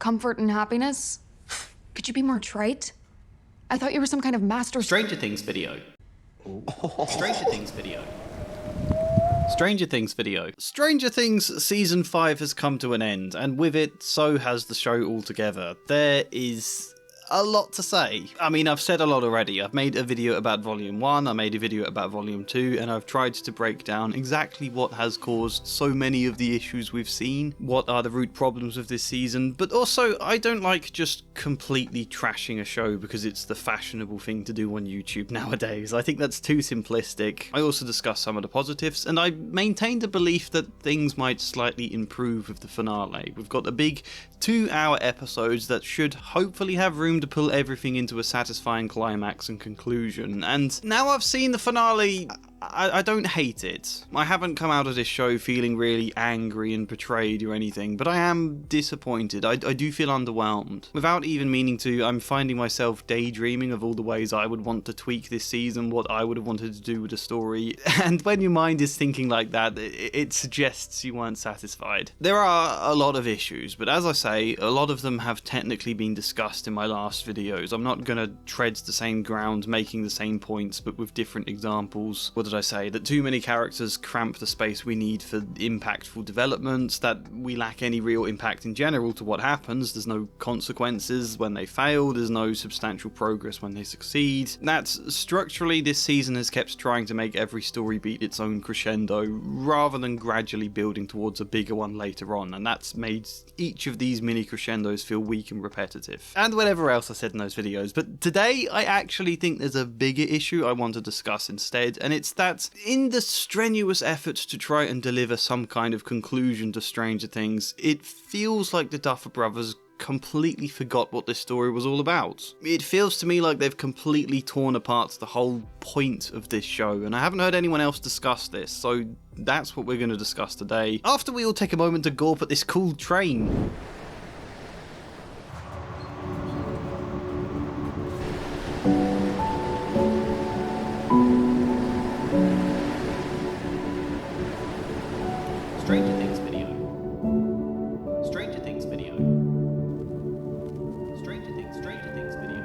Comfort and happiness? Could you be more trite? I thought you were some kind of master... Stranger Things video. Stranger Things video. Stranger Things video. Stranger Things Season 5 has come to an end, and with it, so has the show altogether. There is a lot to say. I mean, I've said a lot already. I've made a video about Volume 1, I made a video about Volume 2, and I've tried to break down exactly what has caused so many of the issues we've seen, what are the root problems of this season, but also, I don't like just completely trashing a show because it's the fashionable thing to do on YouTube nowadays. I think that's too simplistic. I also discussed some of the positives, and I maintained a belief that things might slightly improve with the finale. We've got a big 2-hour episodes that should hopefully have room to pull everything into a satisfying climax and conclusion, and now I've seen the finale, I don't hate it. I haven't come out of this show feeling really angry and betrayed or anything, but I am disappointed. I do feel underwhelmed. Without even meaning to, I'm finding myself daydreaming of all the ways I would want to tweak this season, what I would have wanted to do with the story, and when your mind is thinking like that, it suggests you weren't satisfied. There are a lot of issues, but as I say, a lot of them have technically been discussed in my last videos. I'm not gonna tread the same ground, making the same points, but with different examples. What did I say? That too many characters cramp the space we need for impactful developments, that we lack any real impact in general to what happens, there's no consequences when they fail, there's no substantial progress when they succeed, that structurally this season has kept trying to make every story beat its own crescendo, rather than gradually building towards a bigger one later on, and that's made each of these mini crescendos feel weak and repetitive. And whatever else I said in those videos, but today I actually think there's a bigger issue I want to discuss instead, and it's that in the strenuous efforts to try and deliver some kind of conclusion to Stranger Things, it feels like the Duffer Brothers completely forgot what this story was all about. It feels to me like they've completely torn apart the whole point of this show, and I haven't heard anyone else discuss this, so that's what we're going to discuss today, after we all take a moment to gawp at this cool train. Stranger Things video. Stranger Things video. Stranger Things video.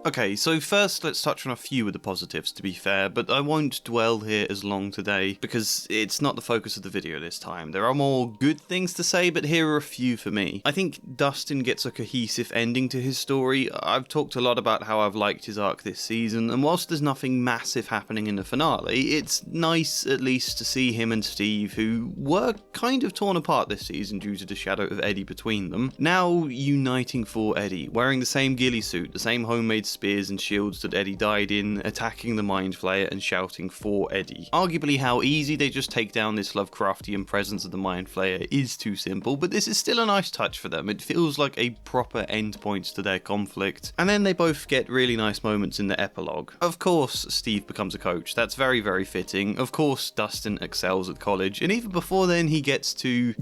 Okay, so first let's touch on a few of the positives, to be fair, but I won't dwell here as long today, because it's not the focus of the video this time. There are more good things to say, but here are a few for me. I think Dustin gets a cohesive ending to his story. I've talked a lot about how I've liked his arc this season, and whilst there's nothing massive happening in the finale, it's nice at least to see him and Steve, who were kind of torn apart this season due to the shadow of Eddie between them, now uniting for Eddie, wearing the same ghillie suit, the same homemade spears and shields that Eddie died in, attacking the Mind Flayer and shouting for Eddie. Arguably how easy they just take down this Lovecraftian presence of the Mind Flayer is too simple, but this is still a nice touch for them. It feels like a proper endpoint to their conflict, and then they both get really nice moments in the epilogue. Of course Steve becomes a coach, that's very very fitting. Of course Dustin excels at college, and even before then he gets to...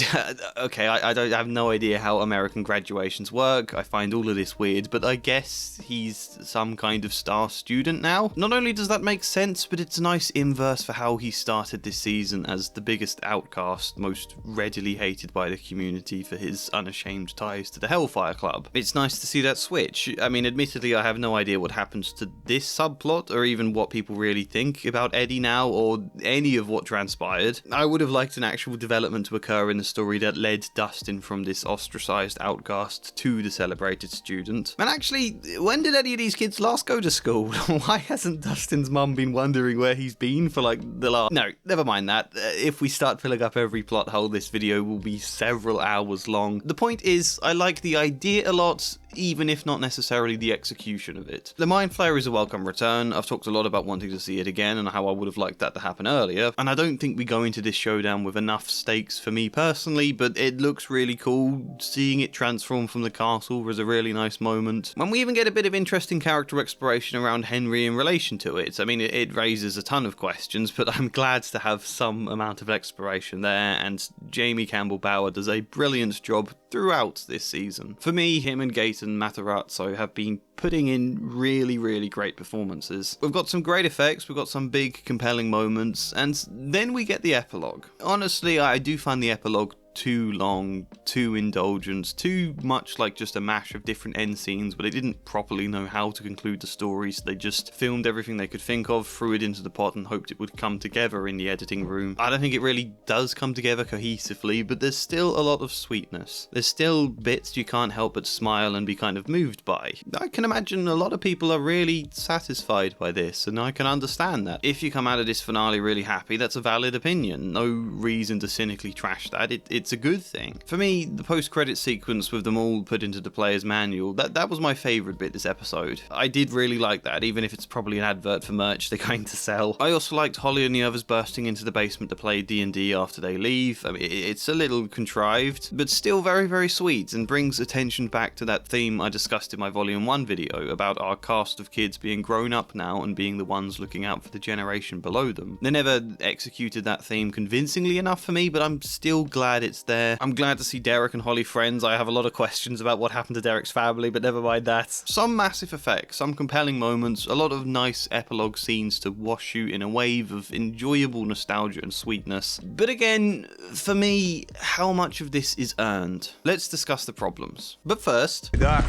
okay, I have no idea how American graduations work, I find all of this weird, but I guess he's some kind of star student now. Not only does that make sense, but it's a nice inverse for how he started this season as the biggest outcast, most readily hated by the community for his unashamed ties to the Hellfire Club. It's nice to see that switch. I mean, admittedly, I have no idea what happens to this subplot, or even what people really think about Eddie now, or any of what transpired. I would have liked an actual development to occur in the story that led Dustin from this ostracized outcast to the celebrated student. And actually, when did any of these kids last go to school? Why hasn't Dustin's mum been wondering where he's been for like the last... No, never mind that. If we start filling up every plot hole, this video will be several hours long. The point is, I like the idea a lot, even if not necessarily the execution of it. The Mind Flayer is a welcome return. I've talked a lot about wanting to see it again and how I would have liked that to happen earlier, and I don't think we go into this showdown with enough stakes for me personally, but it looks really cool. Seeing it transform from the castle was a really nice moment. When we even get a bit of interesting character exploration around Henry in relation to it. I mean, it raises a ton of questions, but I'm glad to have some amount of exploration there, and Jamie Campbell Bower does a brilliant job throughout this season. For me, him and Gaten Matarazzo have been putting in really, really great performances. We've got some great effects, we've got some big, compelling moments, and then we get the epilogue. Honestly, I do find the epilogue too long, too indulgent, too much like just a mash of different end scenes, but they didn't properly know how to conclude the story, so they just filmed everything they could think of, threw it into the pot, and hoped it would come together in the editing room. I don't think it really does come together cohesively, but there's still a lot of sweetness. There's still bits you can't help but smile and be kind of moved by. I can imagine a lot of people are really satisfied by this, and I can understand that. If you come out of this finale really happy, that's a valid opinion. No reason to cynically trash that. It's a good thing. For me, the post-credit sequence with them all put into the player's manual, that was my favourite bit this episode. I did really like that, even if it's probably an advert for merch they're going to sell. I also liked Holly and the others bursting into the basement to play D&D after they leave. I mean, it's a little contrived, but still very, very sweet, and brings attention back to that theme I discussed in my Volume 1 video about our cast of kids being grown up now and being the ones looking out for the generation below them. They never executed that theme convincingly enough for me, but I'm still glad it's there. I'm glad to see Derek and Holly friends. I have a lot of questions about what happened to Derek's family, but never mind that. Some massive effects, some compelling moments, a lot of nice epilogue scenes to wash you in a wave of enjoyable nostalgia and sweetness. But again, for me, how much of this is earned? Let's discuss the problems. But first... Hey, Doc,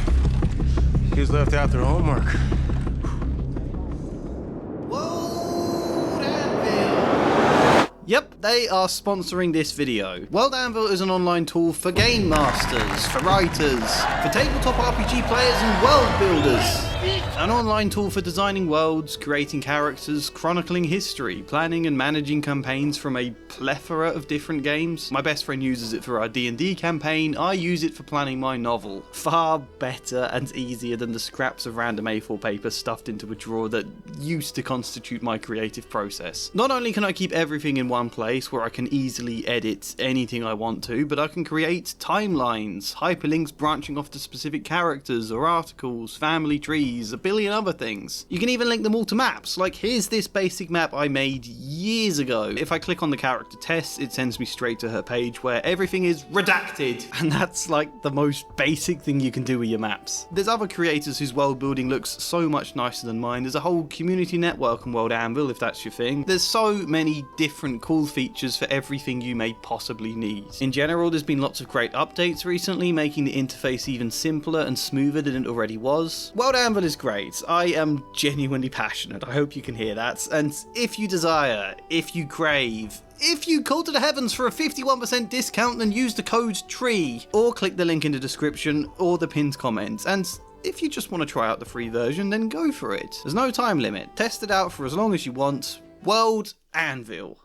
kids left out their homework. Yep, they are sponsoring this video. World Anvil is an online tool for game masters, for writers, for tabletop RPG players and world builders. An online tool for designing worlds, creating characters, chronicling history, planning and managing campaigns from a plethora of different games. My best friend uses it for our D&D campaign, I use it for planning my novel. Far better and easier than the scraps of random A4 paper stuffed into a drawer that used to constitute my creative process. Not only can I keep everything in one place where I can easily edit anything I want to, but I can create timelines, hyperlinks branching off to specific characters or articles, family trees, a billion other things. You can even link them all to maps, like here's this basic map I made years ago. If I click on the character Tess, it sends me straight to her page where everything is redacted, and that's like the most basic thing you can do with your maps. There's other creators whose world building looks so much nicer than mine. There's a whole community network on World Anvil if that's your thing. There's so many different cool features for everything you may possibly need. In general, there's been lots of great updates recently, making the interface even simpler and smoother than it already was. World Anvil is great. I am genuinely passionate, I hope you can hear that, and if you desire, if you crave, if you call to the heavens for a 51% discount, then use the code TREE, or click the link in the description or the pinned comment, and if you just want to try out the free version, then go for it. There's no time limit, test it out for as long as you want. World Anvil.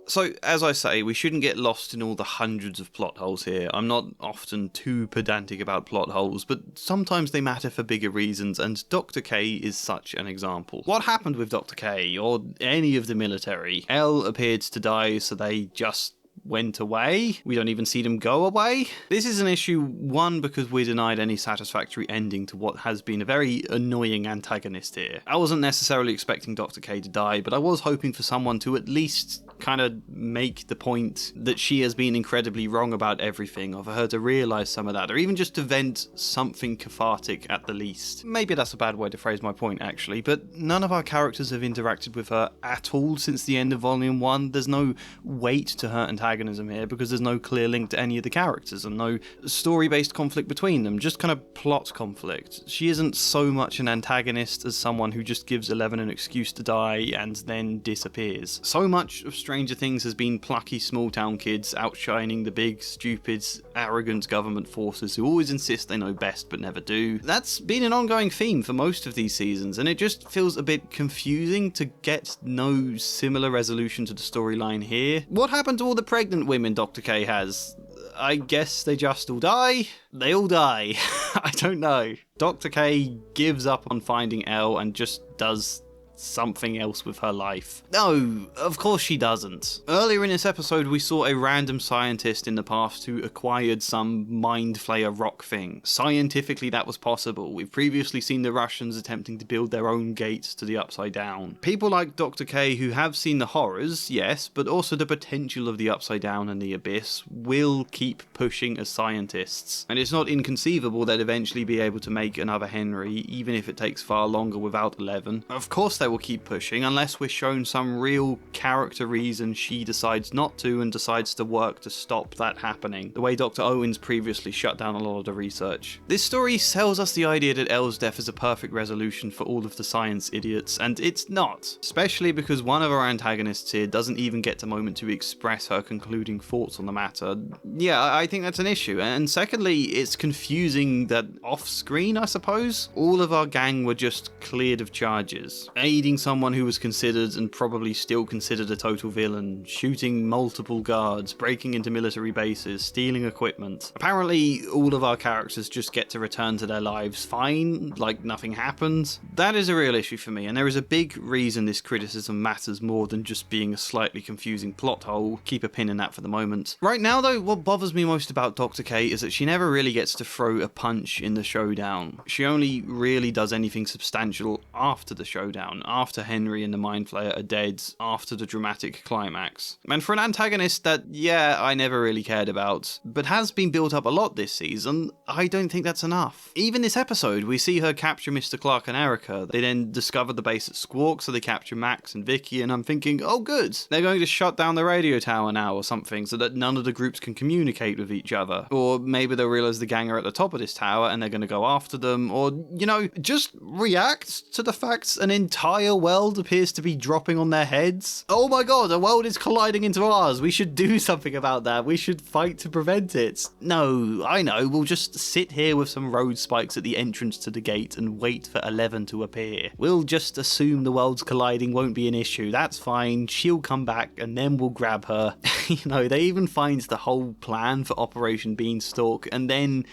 So, as I say, we shouldn't get lost in all the hundreds of plot holes here. I'm not often too pedantic about plot holes, but sometimes they matter for bigger reasons, and Dr. K is such an example. What happened with Dr. K, or any of the military? Elle appeared to die, so they just went away. We don't even see them go away. This is an issue, one, because we're denied any satisfactory ending to what has been a very annoying antagonist here. I wasn't necessarily expecting Dr. K to die, but I was hoping for someone to at least kind of make the point that she has been incredibly wrong about everything, or for her to realise some of that, or even just to vent something cathartic at the least. Maybe that's a bad way to phrase my point, actually, but none of our characters have interacted with her at all since the end of Volume 1. There's no weight to her antagonism here, because there's no clear link to any of the characters, and no story-based conflict between them, just kind of plot conflict. She isn't so much an antagonist as someone who just gives Eleven an excuse to die and then disappears. So much of Stranger Things has been plucky small-town kids outshining the big, stupid, arrogant government forces who always insist they know best but never do. That's been an ongoing theme for most of these seasons, and it just feels a bit confusing to get no similar resolution to the storyline here. What happened to all the pregnant women Dr. K has? I guess they just all die? They all die. I don't know. Dr. K gives up on finding Elle and just does something else with her life. No, of course she doesn't. Earlier in this episode, we saw a random scientist in the past who acquired some mind flayer rock thing. Scientifically, that was possible. We've previously seen the Russians attempting to build their own gates to the Upside Down. People like Dr. K, who have seen the horrors, yes, but also the potential of the Upside Down and the Abyss, will keep pushing as scientists. And it's not inconceivable they'd eventually be able to make another Henry, even if it takes far longer without 11. Of course they will keep pushing, unless we're shown some real character reason she decides not to and decides to work to stop that happening, the way Dr. Owens previously shut down a lot of the research. This story sells us the idea that Elle's death is a perfect resolution for all of the science idiots, and it's not. Especially because one of our antagonists here doesn't even get a moment to express her concluding thoughts on the matter. Yeah, I think that's an issue. And secondly, it's confusing that off-screen, I suppose, all of our gang were just cleared of charges. Aiding someone who was considered and probably still considered a total villain, shooting multiple guards, breaking into military bases, stealing equipment. Apparently, all of our characters just get to return to their lives fine, like nothing happened. That is a real issue for me, and there is a big reason this criticism matters more than just being a slightly confusing plot hole. Keep a pin in that for the moment. Right now though, what bothers me most about Dr. K is that she never really gets to throw a punch in the showdown. She only really does anything substantial after the showdown, after Henry and the Mind Flayer are dead, after the dramatic climax. And for an antagonist that, yeah, I never really cared about, but has been built up a lot this season, I don't think that's enough. Even this episode, we see her capture Mr. Clark and Erica. They then discover the base at Squawk, so they capture Max and Vicky, and I'm thinking, oh good, they're going to shut down the radio tower now or something so that none of the groups can communicate with each other. Or maybe they'll realise the gang are at the top of this tower and they're going to go after them, or, you know, just react to the fact an entire world appears to be dropping on their heads. Oh my god, a world is colliding into ours. We should do something about that. We should fight to prevent it. No, I know, we'll just sit here with some road spikes at the entrance to the gate and wait for 11 to appear. We'll just assume the worlds colliding won't be an issue. That's fine. She'll come back and then we'll grab her. You know, they even find the whole plan for Operation Beanstalk and then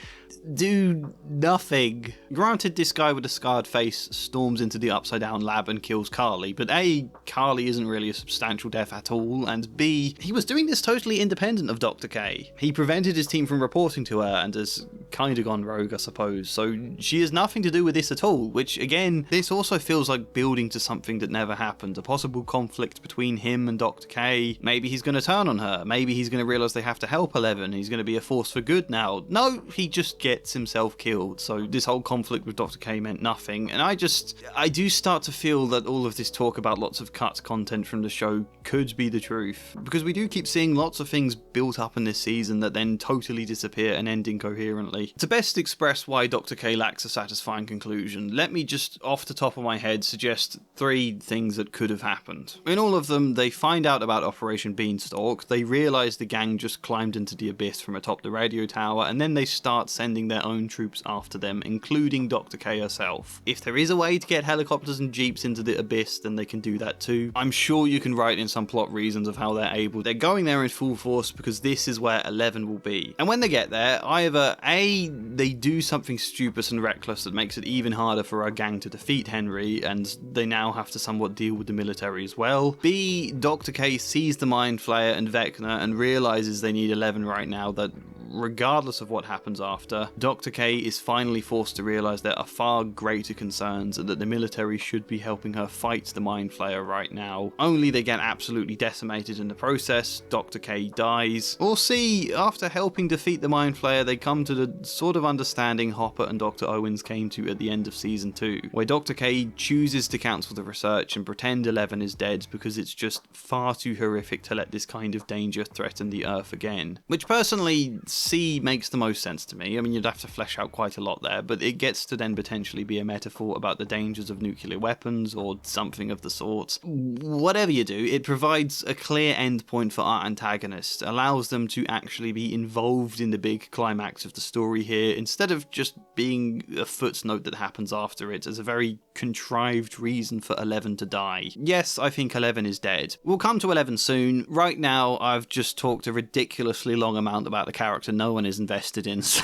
do nothing. Granted, this guy with a scarred face storms into the Upside Down lab and kills Carly, but A, Carly isn't really a substantial death at all, and B, he was doing this totally independent of Dr. K. He prevented his team from reporting to her and has kinda gone rogue, I suppose, so she has nothing to do with this at all, which again, this also feels like building to something that never happened, a possible conflict between him and Dr. K. Maybe he's gonna turn on her, maybe he's gonna realise they have to help 11, he's gonna be a force for good now. No, he just gets himself killed, so this whole conflict with Dr. K meant nothing, and I do start to feel that all of this talk about lots of cut content from the show could be the truth, because we do keep seeing lots of things built up in this season that then totally disappear and end incoherently. To best express why Dr. K lacks a satisfying conclusion, let me just off the top of my head suggest 3 things that could have happened. In all of them, they find out about Operation Beanstalk, they realise the gang just climbed into the abyss from atop the radio tower, and then they start sending their own troops after them, including Dr. K herself. If there is a way to get helicopters and jeeps into the abyss, then they can do that too. I'm sure you can write in some plot reasons of how they're able. They're going there in full force because this is where 11 will be. And when they get there, either A, they do something stupid and reckless that makes it even harder for our gang to defeat Henry, and they now have to somewhat deal with the military as well. B, Dr. K sees the Mind Flayer and Vecna and realises they need 11 right now, that regardless of what happens after, Dr. K is finally forced to realise there are far greater concerns and that the military should be helping her fight the Mind Flayer right now. Only they get absolutely decimated in the process, Dr. K dies. Or C, after helping defeat the Mind Flayer, they come to the sort of understanding Hopper and Dr. Owens came to at the end of season 2, where Dr. K chooses to cancel the research and pretend 11 is dead because it's just far too horrific to let this kind of danger threaten the Earth again. Which personally, C makes the most sense to me. I mean, you'd have to flesh out quite a lot there, but it gets to then potentially be a metaphor about the dangers of nuclear weapons or something of the sort. Whatever you do, it provides a clear endpoint for our antagonist, allows them to actually be involved in the big climax of the story here, instead of just being a footnote that happens after it as a very contrived reason for 11 to die. Yes, I think 11 is dead. We'll come to 11 soon. Right now, I've just talked a ridiculously long amount about the character no one is invested in, so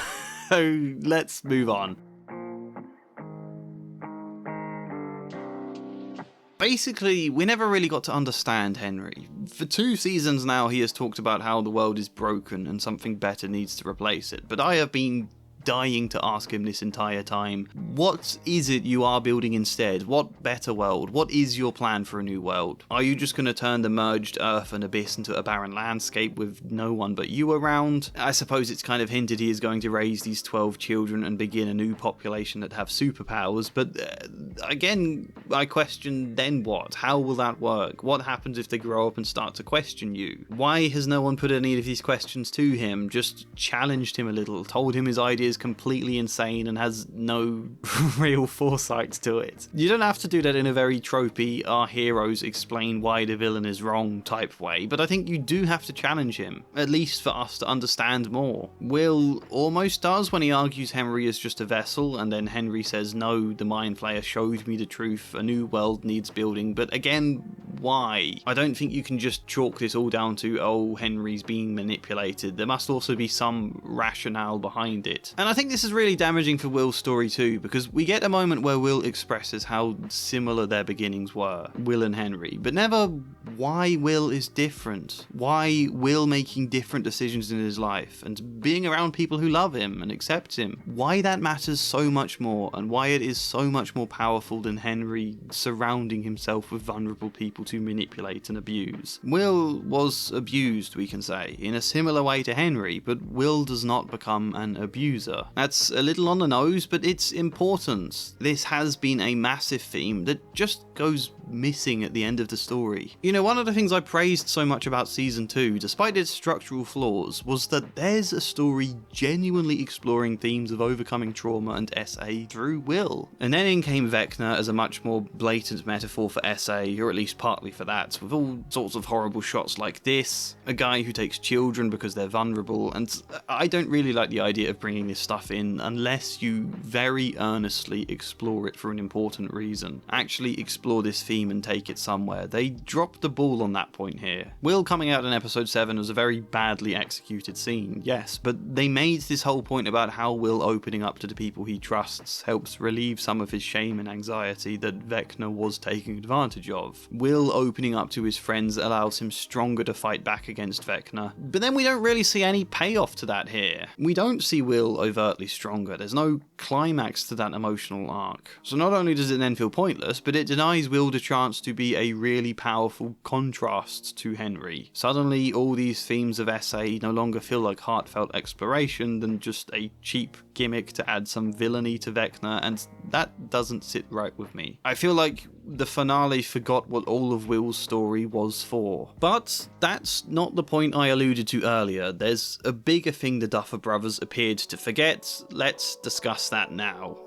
let's move on. Basically, we never really got to understand Henry. For 2 seasons now, he has talked about how the world is broken and something better needs to replace it, but I have been dying to ask him this entire time. What is it you are building instead? What better world? What is your plan for a new world? Are you just going to turn the merged Earth and Abyss into a barren landscape with no one but you around? I suppose it's kind of hinted he is going to raise these 12 children and begin a new population that have superpowers, but again, I question, then what? How will that work? What happens if they grow up and start to question you? Why has no one put any of these questions to him? Just challenged him a little, told him his ideas completely insane and has no real foresight to it. You don't have to do that in a very tropey, our heroes explain why the villain is wrong type way, but I think you do have to challenge him, at least for us to understand more. Will almost does when he argues Henry is just a vessel, and then Henry says, no, the Mind Flayer showed me the truth, a new world needs building, but again, why? I don't think you can just chalk this all down to, oh, Henry's being manipulated. There must also be some rationale behind it. And I think this is really damaging for Will's story too, because we get a moment where Will expresses how similar their beginnings were, Will and Henry, but never why Will is different. Why Will making different decisions in his life, and being around people who love him and accept him. Why that matters so much more, and why it is so much more powerful than Henry surrounding himself with vulnerable people to manipulate and abuse. Will was abused, we can say, in a similar way to Henry, but Will does not become an abuser. That's a little on the nose, but it's important. This has been a massive theme that just goes missing at the end of the story. You know, one of the things I praised so much about season 2, despite its structural flaws, was that there's a story genuinely exploring themes of overcoming trauma and SA through Will. And then in came Vecna as a much more blatant metaphor for SA, or at least partly for that, with all sorts of horrible shots like this, a guy who takes children because they're vulnerable, and I don't really like the idea of bringing this stuff in unless you very earnestly explore it for an important reason. Actually explore this theme and take it somewhere. They dropped the ball on that point here. Will coming out in episode 7 was a very badly executed scene, yes, but they made this whole point about how Will opening up to the people he trusts helps relieve some of his shame and anxiety that Vecna was taking advantage of. Will opening up to his friends allows him stronger to fight back against Vecna, but then we don't really see any payoff to that here. We don't see Will overtly stronger, there's no climax to that emotional arc. So not only does it then feel pointless, but it denies Will the chance to be a really powerful contrast to Henry. Suddenly all these themes of SA no longer feel like heartfelt exploration than just a cheap gimmick to add some villainy to Vecna, and that doesn't sit right with me. I feel like the finale forgot what all of Will's story was for. But that's not the point I alluded to earlier. There's a bigger thing the Duffer Brothers appeared to forget. Let's discuss that now.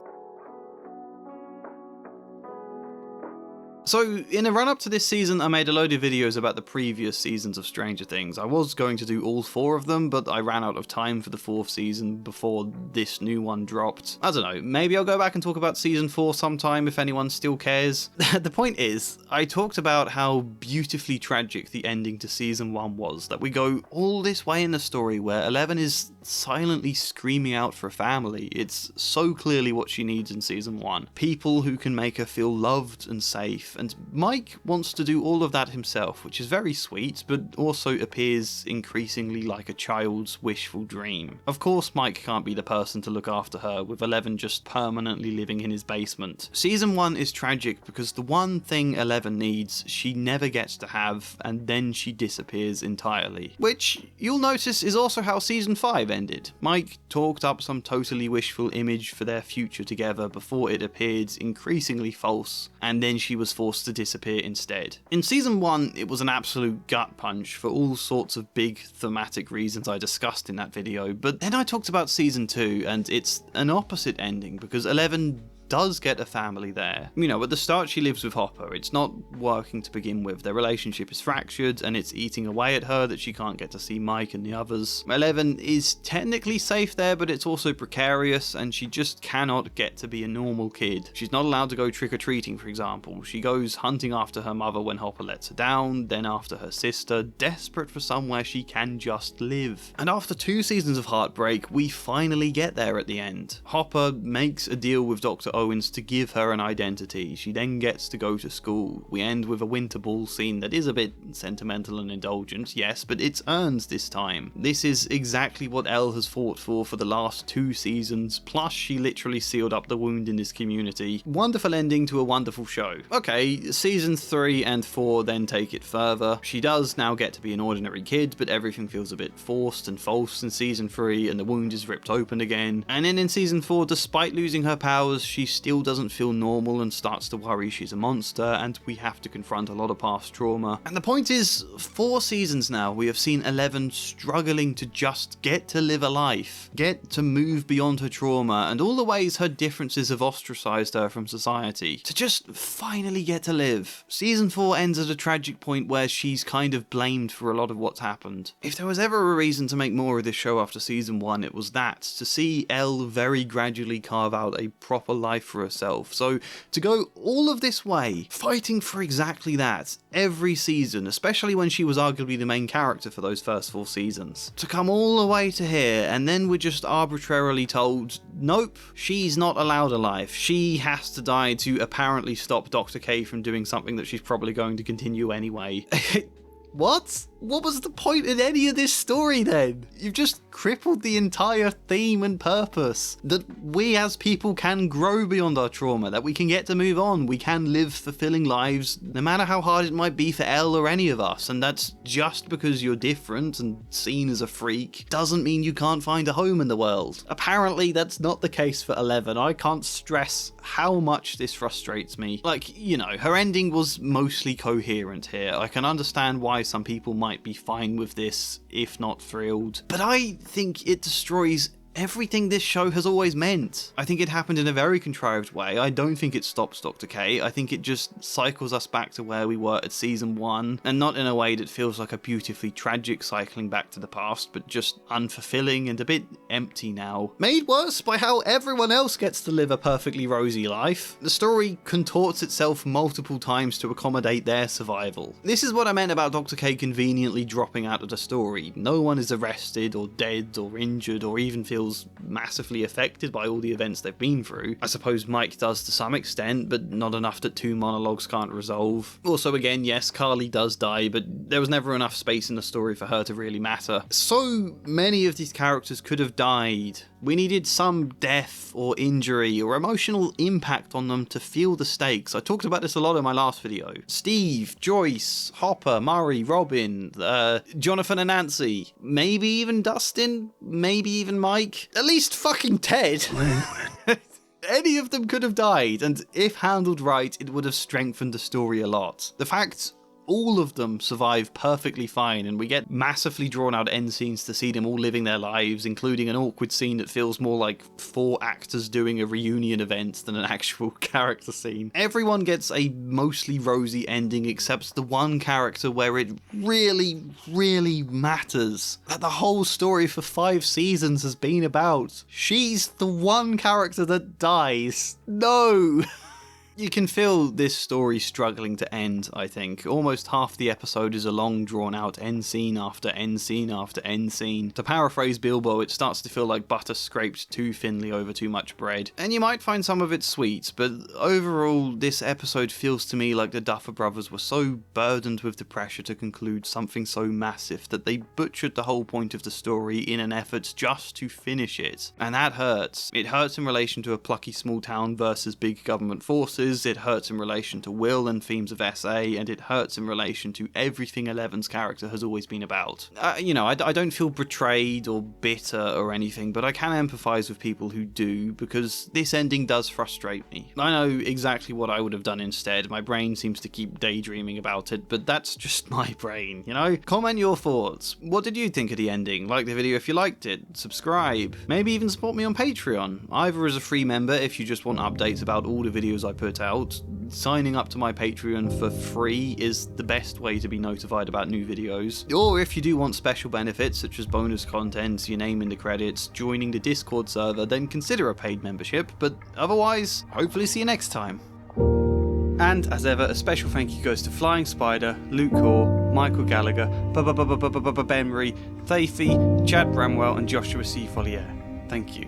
So, in a run-up to this season, I made a load of videos about the previous seasons of Stranger Things. I was going to do all 4 of them, but I ran out of time for the 4th season before this new one dropped. I don't know, maybe I'll go back and talk about season 4 sometime if anyone still cares. The point is, I talked about how beautifully tragic the ending to season 1 was, that we go all this way in the story where Eleven is silently screaming out for a family. It's so clearly what she needs in season 1. People who can make her feel loved and safe. And Mike wants to do all of that himself, which is very sweet, but also appears increasingly like a child's wishful dream. Of course Mike can't be the person to look after her, with Eleven just permanently living in his basement. Season 1 is tragic because the one thing Eleven needs, she never gets to have, and then she disappears entirely. Which, you'll notice, is also how season 5 ended. Mike talked up some totally wishful image for their future together before it appeared increasingly false, and then she was forced to disappear instead. In season 1, it was an absolute gut punch for all sorts of big thematic reasons I discussed in that video, but then I talked about season 2, and it's an opposite ending because Eleven does get a family there. You know, at the start she lives with Hopper. It's not working to begin with. Their relationship is fractured and it's eating away at her that she can't get to see Mike and the others. Eleven is technically safe there, but it's also precarious and she just cannot get to be a normal kid. She's not allowed to go trick-or-treating, for example. She goes hunting after her mother when Hopper lets her down, then after her sister, desperate for somewhere she can just live. And after 2 seasons of heartbreak, we finally get there at the end. Hopper makes a deal with Dr. Owens to give her an identity. She then gets to go to school. We end with a winter ball scene that is a bit sentimental and indulgent, yes, but it's earned this time. This is exactly what Elle has fought for the last 2 seasons, plus she literally sealed up the wound in this community. Wonderful ending to a wonderful show. Okay, season 3 and 4 then take it further. She does now get to be an ordinary kid, but everything feels a bit forced and false in season 3, and the wound is ripped open again. And then in season 4, despite losing her powers, she still doesn't feel normal and starts to worry she's a monster, and we have to confront a lot of past trauma. And the point is, 4 seasons now, we have seen Eleven struggling to just get to live a life, get to move beyond her trauma, and all the ways her differences have ostracized her from society, to just finally get to live. Season 4 ends at a tragic point where she's kind of blamed for a lot of what's happened. If there was ever a reason to make more of this show after season 1, it was that, to see Elle very gradually carve out a proper life for herself. So to go all of this way, fighting for exactly that, every season, especially when she was arguably the main character for those first 4 seasons, to come all the way to here, and then we're just arbitrarily told, nope, she's not allowed a life. She has to die to apparently stop Dr. K from doing something that she's probably going to continue anyway. What? What was the point in any of this story then? You've just crippled the entire theme and purpose. That we as people can grow beyond our trauma, that we can get to move on, we can live fulfilling lives, no matter how hard it might be for Elle or any of us, and that's just because you're different and seen as a freak, doesn't mean you can't find a home in the world. Apparently that's not the case for Eleven. I can't stress how much this frustrates me. Like, you know, her ending was mostly coherent here. I can understand why some people might be fine with this, if not thrilled. But I think it destroys everything this show has always meant. I think it happened in a very contrived way. I don't think it stops Dr. K. I think it just cycles us back to where we were at season 1, and not in a way that feels like a beautifully tragic cycling back to the past, but just unfulfilling and a bit empty now. Made worse by how everyone else gets to live a perfectly rosy life. The story contorts itself multiple times to accommodate their survival. This is what I meant about Dr. K conveniently dropping out of the story. No one is arrested or dead or injured or even feels massively affected by all the events they've been through. I suppose Mike does to some extent, but not enough that 2 monologues can't resolve. Also, again, yes, Carly does die, but there was never enough space in the story for her to really matter. So many of these characters could have died. We needed some death or injury or emotional impact on them to feel the stakes. I talked about this a lot in my last video. Steve, Joyce, Hopper, Murray, Robin, Jonathan and Nancy, maybe even Dustin, maybe even Mike, at least fucking Ted. Any of them could have died, and if handled right, it would have strengthened the story a lot. The fact all of them survive perfectly fine, and we get massively drawn out end scenes to see them all living their lives, including an awkward scene that feels more like 4 actors doing a reunion event than an actual character scene. Everyone gets a mostly rosy ending except the one character where it really, really matters. That the whole story for 5 seasons has been about. She's the one character that dies. No! You can feel this story struggling to end, I think. Almost half the episode is a long drawn-out end scene after end scene after end scene. To paraphrase Bilbo, it starts to feel like butter scraped too thinly over too much bread. And you might find some of it sweet, but overall, this episode feels to me like the Duffer Brothers were so burdened with the pressure to conclude something so massive that they butchered the whole point of the story in an effort just to finish it. And that hurts. It hurts in relation to a plucky small town versus big government forces. It hurts in relation to Will and themes of SA, and it hurts in relation to everything Eleven's character has always been about. I don't feel betrayed or bitter or anything, but I can empathise with people who do, because this ending does frustrate me. I know exactly what I would have done instead. My brain seems to keep daydreaming about it, but that's just my brain, you know? Comment your thoughts. What did you think of the ending? Like the video if you liked it, subscribe, maybe even support me on Patreon, either as a free member if you just want updates about all the videos I put out. Signing up to my Patreon for free is the best way to be notified about new videos. Or if you do want special benefits such as bonus content, your name in the credits, joining the Discord server, then consider a paid membership, but otherwise, hopefully see you next time. And as ever, a special thank you goes to Flying Spider, Luke Core, Michael Gallagher, Ben Marie, Thafi, Chad Bramwell and Joshua C. Follier. Thank you.